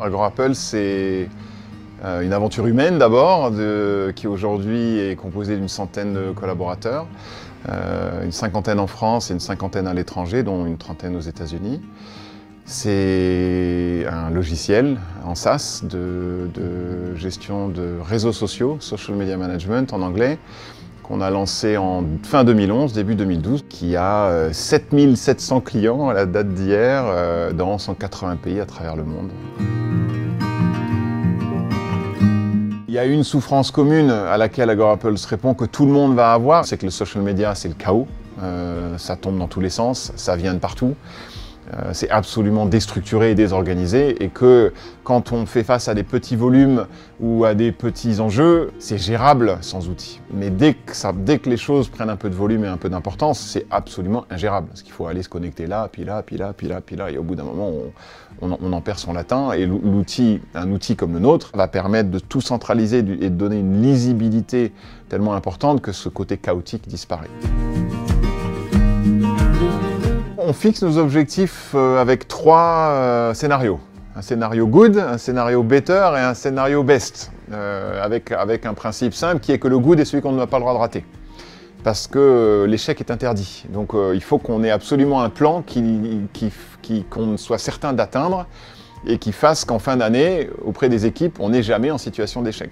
Agorapulse, c'est une aventure humaine d'abord, qui aujourd'hui est composée d'une centaine de collaborateurs, une cinquantaine en France et une cinquantaine à l'étranger, dont une trentaine aux États-Unis. C'est un logiciel en SaaS de gestion de réseaux sociaux, Social Media Management en anglais, qu'on a lancé en fin 2011, début 2012, qui a 7700 clients à la date d'hier dans 180 pays à travers le monde. Il y a une souffrance commune à laquelle Agorapulse répond que tout le monde va avoir, c'est que le social media, c'est le chaos. Ça tombe dans tous les sens, ça vient de partout. C'est absolument déstructuré et désorganisé, et que quand on fait face à des petits volumes ou à des petits enjeux, c'est gérable sans outils. Mais dès que les choses prennent un peu de volume et un peu d'importance, c'est absolument ingérable. Parce qu'il faut aller se connecter là, puis là, puis là, puis là, puis là, et au bout d'un moment, on en perd son latin, et un outil comme le nôtre va permettre de tout centraliser et de donner une lisibilité tellement importante que ce côté chaotique disparaît. On fixe nos objectifs avec trois scénarios. Un scénario good, un scénario better et un scénario best. Avec un principe simple qui est que le good est celui qu'on n'a pas le droit de rater. Parce que l'échec est interdit. Donc il faut qu'on ait absolument un plan qu'on soit certain d'atteindre et qui fasse qu'en fin d'année, auprès des équipes, on n'est jamais en situation d'échec.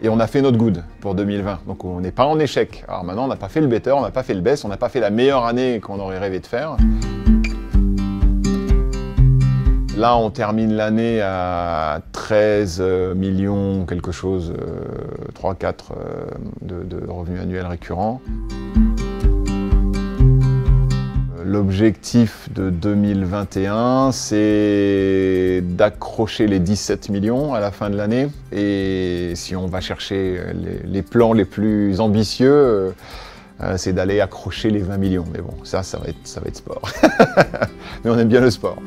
Et on a fait notre good pour 2020, donc on n'est pas en échec. Alors maintenant, on n'a pas fait le better, on n'a pas fait le best, on n'a pas fait la meilleure année qu'on aurait rêvé de faire. Là, on termine l'année à 13 millions quelque chose, 3-4 de revenus annuels récurrents. L'objectif de 2021, c'est d'accrocher les 17 millions à la fin de l'année. Et si on va chercher les plans les plus ambitieux, c'est d'aller accrocher les 20 millions. Mais bon, ça va être sport. Mais on aime bien le sport.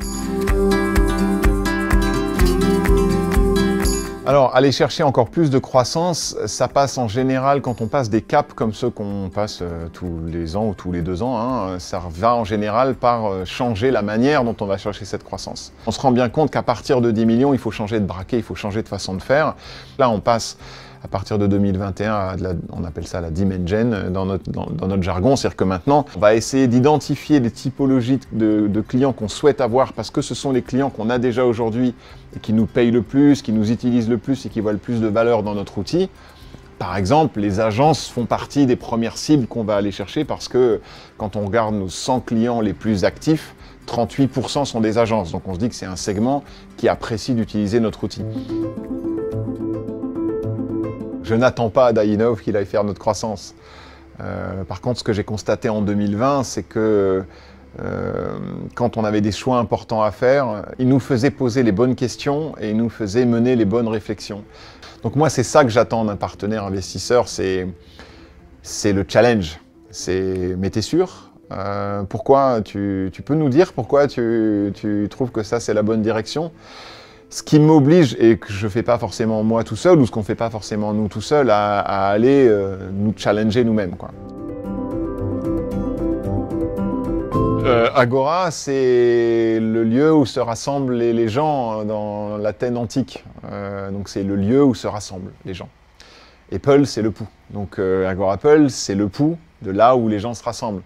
Alors, aller chercher encore plus de croissance, ça passe en général, quand on passe des caps comme ceux qu'on passe tous les ans ou tous les 2 ans, hein, ça va en général par changer la manière dont on va chercher cette croissance. On se rend bien compte qu'à partir de 10 millions, il faut changer de braquet, il faut changer de façon de faire. Là, on passe à partir de 2021, on appelle ça la Dimension dans notre jargon, c'est-à-dire que maintenant, on va essayer d'identifier les typologies de clients qu'on souhaite avoir, parce que ce sont les clients qu'on a déjà aujourd'hui et qui nous payent le plus, qui nous utilisent le plus et qui voient le plus de valeur dans notre outil. Par exemple, les agences font partie des premières cibles qu'on va aller chercher, parce que quand on regarde nos 100 clients les plus actifs, 38% sont des agences. Donc on se dit que c'est un segment qui apprécie d'utiliser notre outil. Je n'attends pas d'Innov qu'il aille faire notre croissance. Par contre, ce que j'ai constaté en 2020, c'est que quand on avait des choix importants à faire, il nous faisait poser les bonnes questions et il nous faisait mener les bonnes réflexions. Donc moi, c'est ça que j'attends d'un partenaire investisseur, c'est le challenge. Mais t'es sûr? Pourquoi tu peux nous dire pourquoi tu trouves que ça, c'est la bonne direction? Ce qui m'oblige, et que je ne fais pas forcément moi tout seul, ou ce qu'on ne fait pas forcément nous tout seul, à aller nous challenger nous-mêmes, quoi. Agora, c'est le lieu où se rassemblent les gens dans l'Athènes antique. Donc c'est le lieu où se rassemblent les gens. Et Pulse, c'est le pouls. Donc Agorapulse, c'est le pouls de là où les gens se rassemblent.